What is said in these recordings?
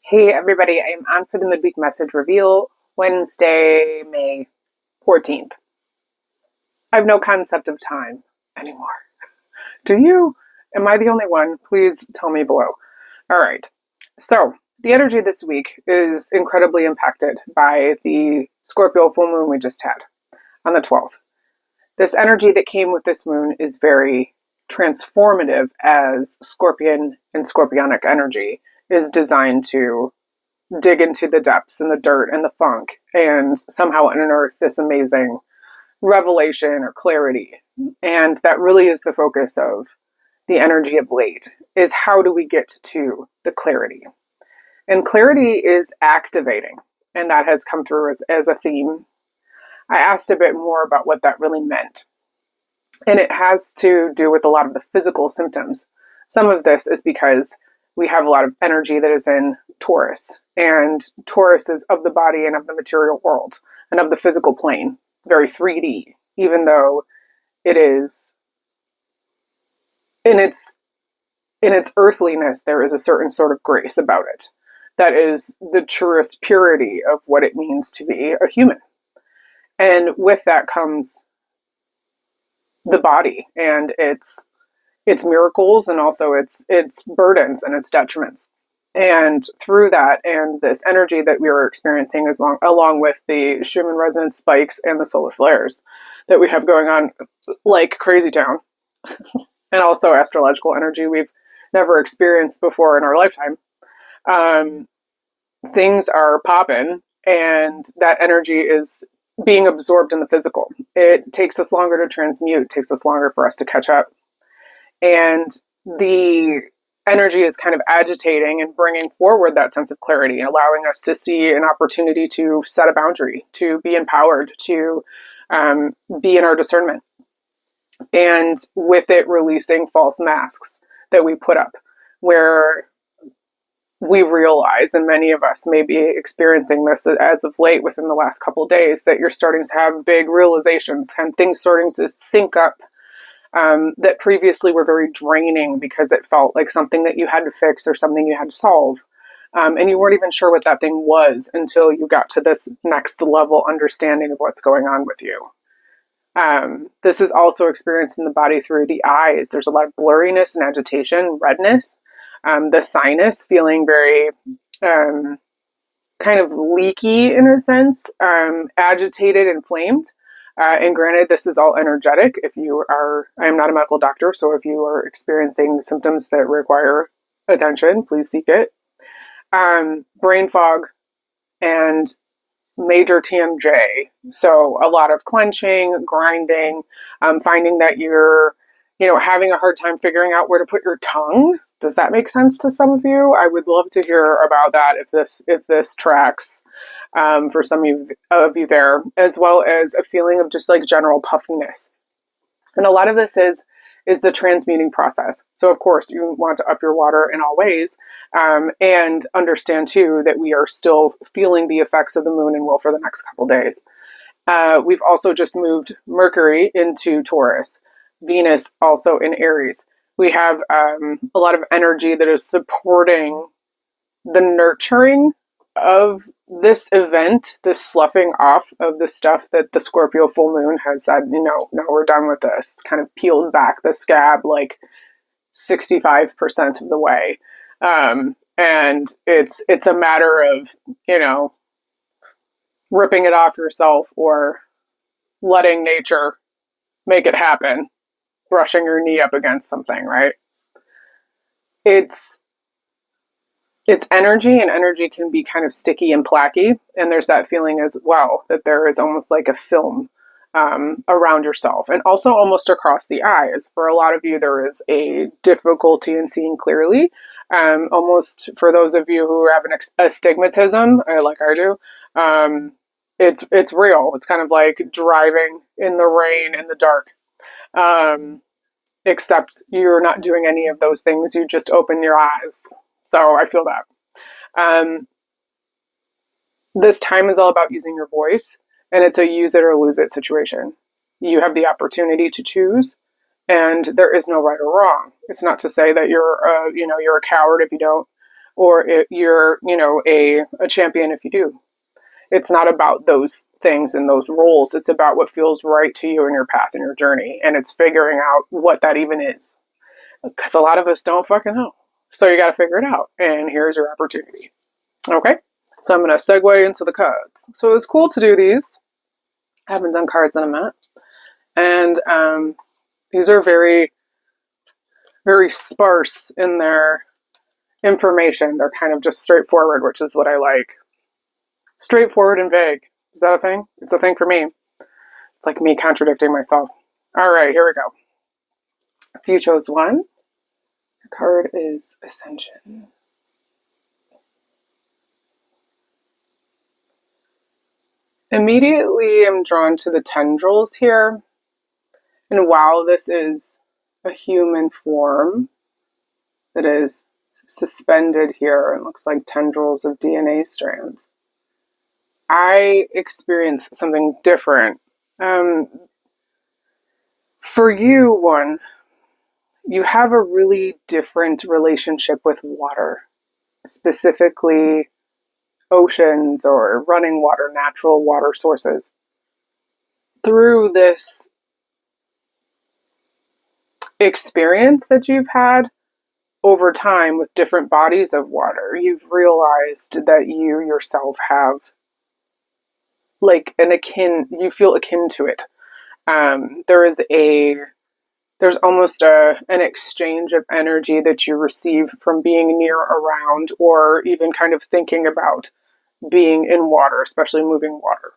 Hey everybody, I'm on for the midweek message reveal, Wednesday, May 14th. I have no concept of time anymore. Do you? Am I the only one? Please tell me below. All right. So, the energy this week is incredibly impacted by the Scorpio full moon we just had on the 12th. This energy that came with this moon is very transformative, as Scorpion and Scorpionic energy is designed to dig into the depths and the dirt and the funk and somehow unearth this amazing revelation or clarity. And that really is the focus of the energy of late, is how do we get to the clarity? And clarity is activating, and that has come through as a theme. I asked a bit more about what that really meant. And it has to do with a lot of the physical symptoms. Some of this is because we have a lot of energy that is in Taurus, and Taurus is of the body and of the material world and of the physical plane, very 3D, even though it is in its earthliness, there is a certain sort of grace about it that is the truest purity of what it means to be a human. And with that comes the body and its miracles, and also its burdens and its detriments. And through that, and this energy that we were experiencing, along with the Schumann resonance spikes and the solar flares that we have going on like crazy town, and also astrological energy we've never experienced before in our lifetime, things are popping, and that energy is being absorbed in the physical. It takes us longer to transmute, it takes us longer for us to catch up. And the energy is kind of agitating and bringing forward that sense of clarity, and allowing us to see an opportunity to set a boundary, to be empowered, to be in our discernment. And with it, releasing false masks that we put up, where we realize, and many of us may be experiencing this as of late within the last couple of days, that you're starting to have big realizations and things starting to sync up, that previously were very draining because it felt like something that you had to fix or something you had to solve. And you weren't even sure what that thing was until you got to this next level understanding of what's going on with you. This is also experienced in the body through the eyes. There's a lot of blurriness and agitation, redness, the sinus feeling very kind of leaky in a sense, agitated, inflamed. And granted, this is all energetic. I am not a medical doctor, so if you are experiencing symptoms that require attention, please seek it. Brain fog and major TMJ. So a lot of clenching, grinding, finding that you're, having a hard time figuring out where to put your tongue. Does that make sense to some of you? I would love to hear about that if this tracks for some of you there, as well as a feeling of just like general puffiness. And a lot of this is the transmuting process. So of course you want to up your water in all ways, and understand too that we are still feeling the effects of the moon and will for the next couple days. We've also just moved Mercury into Taurus, Venus also in Aries. We have a lot of energy that is supporting the nurturing of this event, this sloughing off of the stuff that the Scorpio full moon has said, no, we're done with this. It's kind of peeled back the scab like 65% of the way. And it's a matter of, ripping it off yourself or letting nature make it happen, brushing your knee up against something, right? It's energy, and energy can be kind of sticky and placky. And there's that feeling as well that there is almost like a film around yourself, and also almost across the eyes. For a lot of you, there is a difficulty in seeing clearly. Almost for those of you who have an astigmatism, like I do, it's real. It's kind of like driving in the rain in the dark. Except you're not doing any of those things. You just open your eyes. So I feel that. This time is all about using your voice, and it's a use it or lose it situation. You have the opportunity to choose, and there is no right or wrong. It's not to say that you're a coward if you don't or you're, you know, a champion if you do. It's not about those things and those roles. It's about what feels right to you in your path and your journey. And it's figuring out what that even is. Because a lot of us don't fucking know. So you got to figure it out. And here's your opportunity. Okay? So I'm going to segue into the cards. So it's cool to do these. I haven't done cards in a minute. And these are very, very sparse in their information. They're kind of just straightforward, which is what I like. Straightforward and vague. Is that a thing? It's a thing for me. It's like me contradicting myself. All right, here we go. If you chose one, the card is Ascension. Immediately, I'm drawn to the tendrils here. And while this is a human form that is suspended here, it looks like tendrils of DNA strands, I experience something different. For you, one, you have a really different relationship with water, specifically oceans or running water, natural water sources. Through this experience that you've had over time with different bodies of water, you've realized that you yourself have like you feel akin to it. There's almost an exchange of energy that you receive from being near, around, or even kind of thinking about being in water, especially moving water.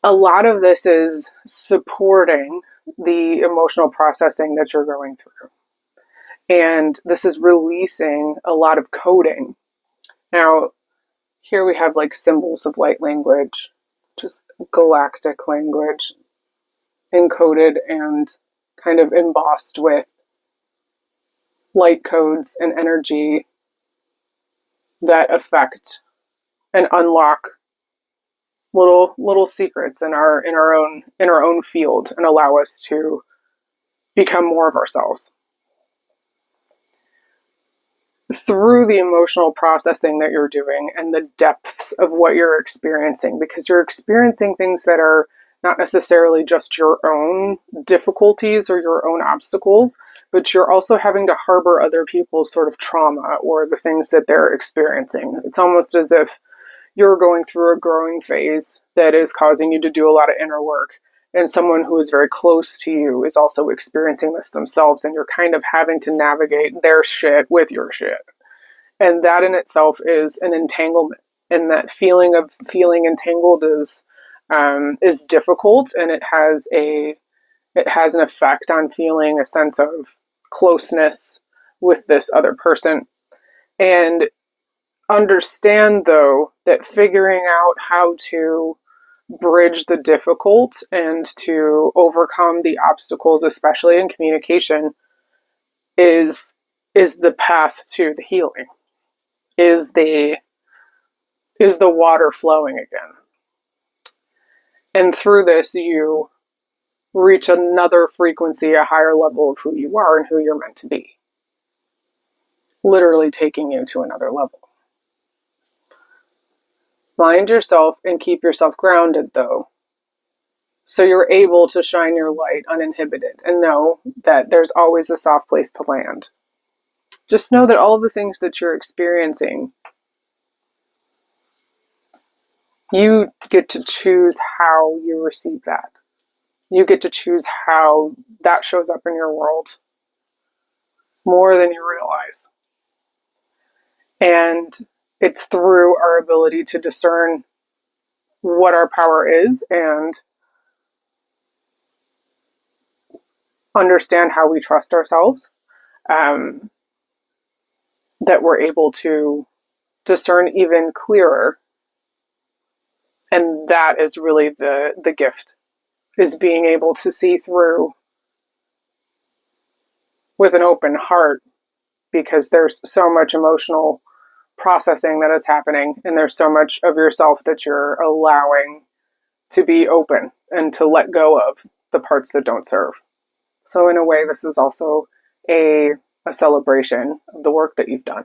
A lot of this is supporting the emotional processing that you're going through. And this is releasing a lot of coding. Now, here we have like symbols of light language, just galactic language, encoded and kind of embossed with light codes and energy that affect and unlock little secrets in our own field and allow us to become more of ourselves. Through the emotional processing that you're doing and the depths of what you're experiencing, because you're experiencing things that are not necessarily just your own difficulties or your own obstacles, but you're also having to harbor other people's sort of trauma or the things that they're experiencing. It's almost as if you're going through a growing phase that is causing you to do a lot of inner work, and someone who is very close to you is also experiencing this themselves, and you're kind of having to navigate their shit with your shit. And that in itself is an entanglement. And that feeling of feeling entangled is difficult, and it has an effect on feeling a sense of closeness with this other person. And understand, though, that figuring out how to bridge the difficult and to overcome the obstacles, especially in communication, is the path to the healing, is the water flowing again. And through this, you reach another frequency, a higher level of who you are and who you're meant to be. Literally taking you to another level. Mind yourself and keep yourself grounded, though, so you're able to shine your light uninhibited and know that there's always a soft place to land. Just know that all of the things that you're experiencing, you get to choose how you receive that. You get to choose how that shows up in your world more than you realize. And it's through our ability to discern what our power is and understand how we trust ourselves, that we're able to discern even clearer. And that is really the gift, is being able to see through with an open heart, because there's so much emotional processing that is happening, and there's so much of yourself that you're allowing to be open and to let go of the parts that don't serve. So in a way, this is also a a celebration of the work that you've done.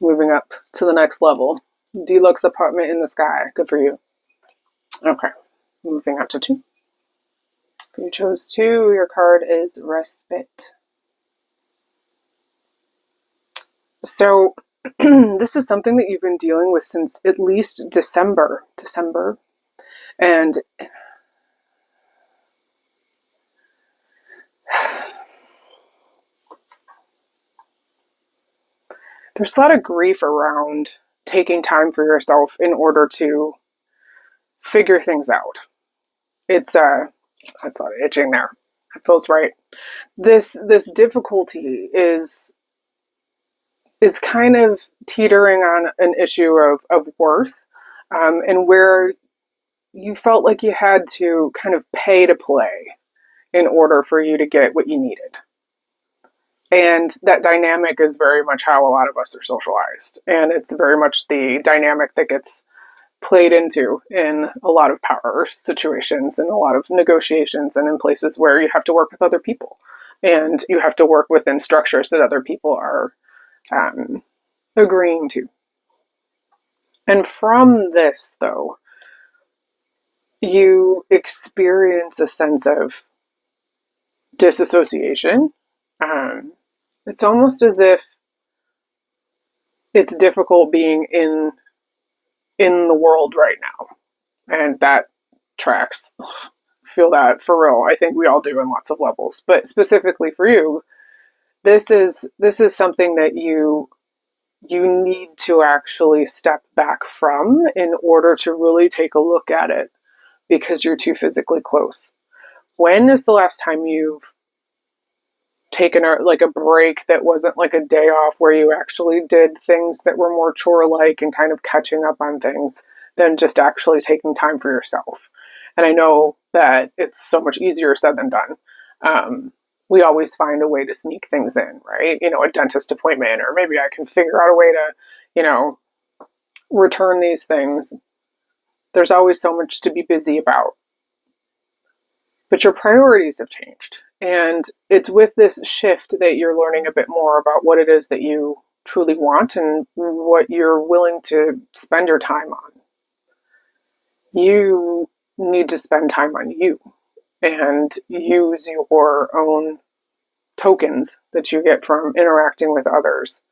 Moving up to the next level. Deluxe apartment in the sky. Good for you. Okay. Moving up to 2. If you chose 2, your card is Respite. So this is something that you've been dealing with since at least December. And there's a lot of grief around taking time for yourself in order to figure things out. It's that's a lot of itching there. It feels right. This difficulty is kind of teetering on an issue of worth, and where you felt like you had to kind of pay to play in order for you to get what you needed. And that dynamic is very much how a lot of us are socialized. And it's very much the dynamic that gets played into in a lot of power situations and a lot of negotiations and in places where you have to work with other people. And you have to work within structures that other people are agreeing to. And from this, though, you experience a sense of disassociation. It's almost as if it's difficult being in the world right now. And that tracks. Feel that for real. I think we all do in lots of levels. But specifically for you, this is something that you need to actually step back from in order to really take a look at it, because you're too physically close. When is the last time you've taken a break that wasn't like a day off, where you actually did things that were more chore-like and kind of catching up on things than just actually taking time for yourself? And I know that it's so much easier said than done. We always find a way to sneak things in, right? A dentist appointment, or maybe I can figure out a way to, return these things. There's always so much to be busy about. But your priorities have changed. And it's with this shift that you're learning a bit more about what it is that you truly want and what you're willing to spend your time on. You need to spend time on you and use your own tokens that you get from interacting with others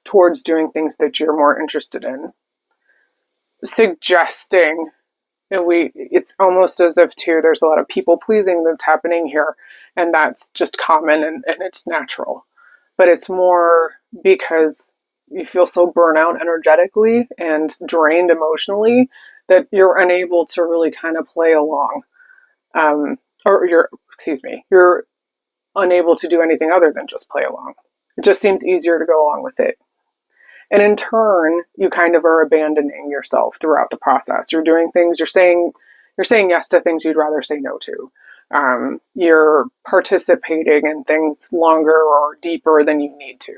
towards doing things that you're more interested in. Suggesting, and it's almost as if too there's a lot of people pleasing that's happening here, and that's just common and it's natural. But it's more because you feel so burnt out energetically and drained emotionally that you're unable to really kind of play along. You're unable to do anything other than just play along. It just seems easier to go along with it. And in turn, you kind of are abandoning yourself throughout the process. You're doing things, you're saying yes to things you'd rather say no to. You're participating in things longer or deeper than you need to,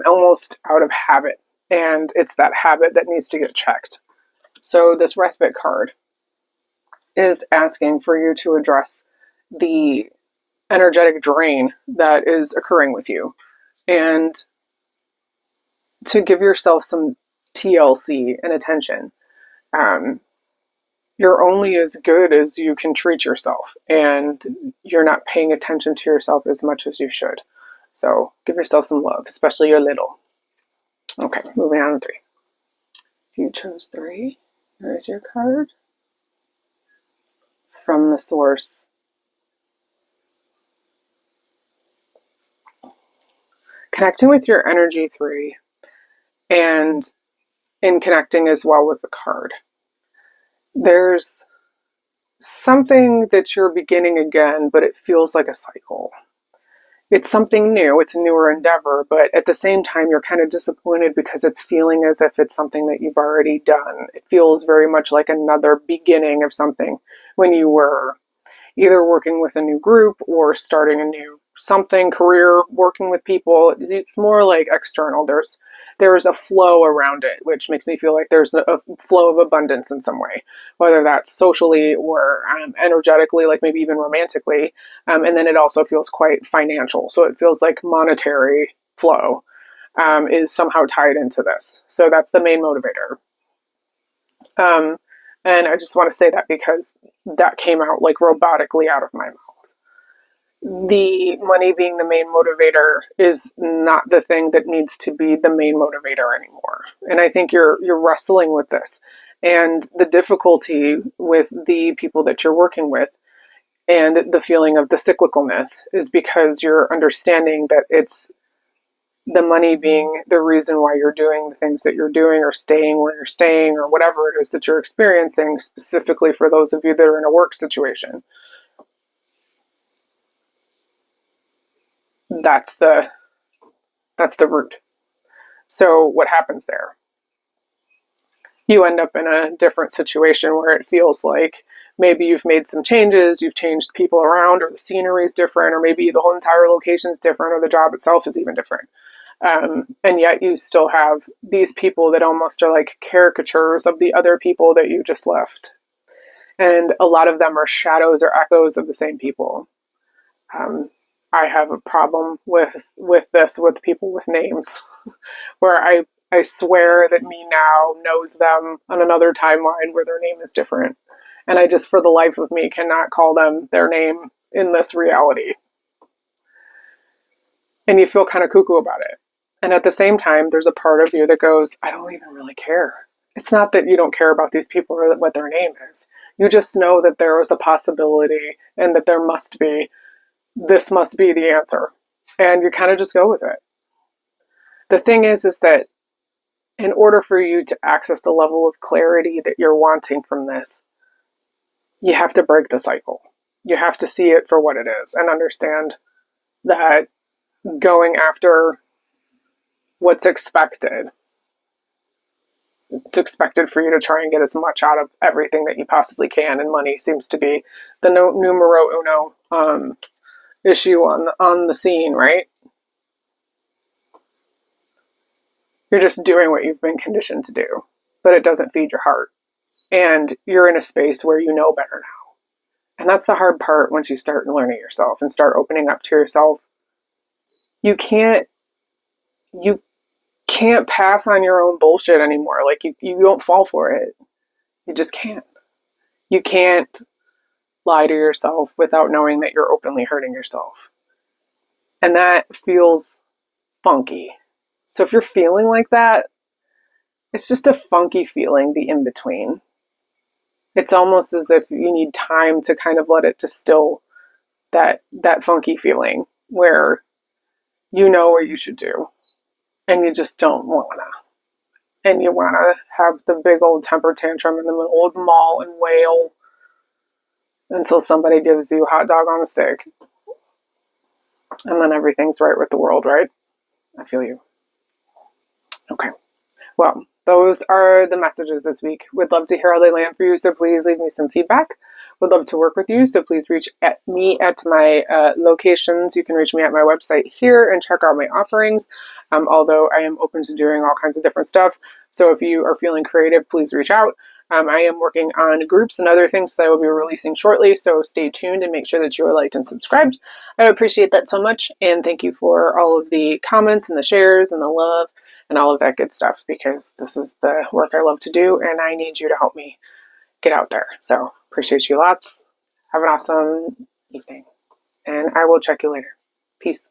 almost out of habit. And it's that habit that needs to get checked. So this respite card is asking for you to address the energetic drain that is occurring with you, and to give yourself some TLC and attention. You're only as good as you can treat yourself, and you're not paying attention to yourself as much as you should. So give yourself some love, especially your little. Okay, moving on to 3. If you chose 3, there's your card. From the source. Connecting with your energy 3, and in connecting as well with the card. There's something that you're beginning again, but it feels like a cycle. It's something new, it's a newer endeavor, but at the same time, you're kind of disappointed because it's feeling as if it's something that you've already done. It feels very much like another beginning of something when you were either working with a new group or starting a new something, career, working with people. It's more like external. There's a flow around it, which makes me feel like there's a flow of abundance in some way, whether that's socially or energetically, like maybe even romantically. And then it also feels quite financial. So it feels like monetary flow is somehow tied into this. So that's the main motivator. And I just want to say that because that came out like robotically out of my mouth. The money being the main motivator is not the thing that needs to be the main motivator anymore. And I think you're wrestling with this. And the difficulty with the people that you're working with and the feeling of the cyclicalness is because you're understanding that it's the money being the reason why you're doing the things that you're doing or staying where you're staying or whatever it is that you're experiencing, specifically for those of you that are in a work situation. That's the root. So what happens there? You end up in a different situation where it feels like maybe you've made some changes, you've changed people around, or the scenery is different, or maybe the whole entire location is different, or the job itself is even different. And yet you still have these people that almost are like caricatures of the other people that you just left. And a lot of them are shadows or echoes of the same people. I have a problem with this with people with names, where I swear that me now knows them on another timeline where their name is different. And I just, for the life of me, cannot call them their name in this reality. And you feel kind of cuckoo about it. And at the same time, there's a part of you that goes, I don't even really care. It's not that you don't care about these people or what their name is. You just know that there is a possibility and that this must be the answer. And you kind of just go with it. The thing is that in order for you to access the level of clarity that you're wanting from this, you have to break the cycle. You have to see it for what it is and understand that going after what's expected, it's expected for you to try and get as much out of everything that you possibly can, and money seems to be the numero uno issue on the scene, right? You're just doing what you've been conditioned to do, but it doesn't feed your heart. And you're in a space where you know better now. And that's the hard part once you start learning yourself and start opening up to yourself. You can't pass on your own bullshit anymore. Like you don't fall for it. You just can't. You can't lie to yourself without knowing that you're openly hurting yourself. And that feels funky. So if you're feeling like that, it's just a funky feeling, the in-between. It's almost as if you need time to kind of let it distill that funky feeling where you know what you should do and you just don't wanna. And you wanna have the big old temper tantrum in the middle of the mall and wail until somebody gives you a hot dog on a stick. And then everything's right with the world, right? I feel you. Okay. Well, those are the messages this week. Would love to hear how they land for you, so please leave me some feedback. Would love to work with you, so please reach me at my locations. You can reach me at my website here and check out my offerings, although I am open to doing all kinds of different stuff. So if you are feeling creative, please reach out. I am working on groups and other things that I will be releasing shortly, so stay tuned and make sure that you are liked and subscribed. I appreciate that so much, and thank you for all of the comments and the shares and the love and all of that good stuff, because this is the work I love to do, and I need you to help me get out there. So appreciate you lots. Have an awesome evening, and I will check you later. Peace.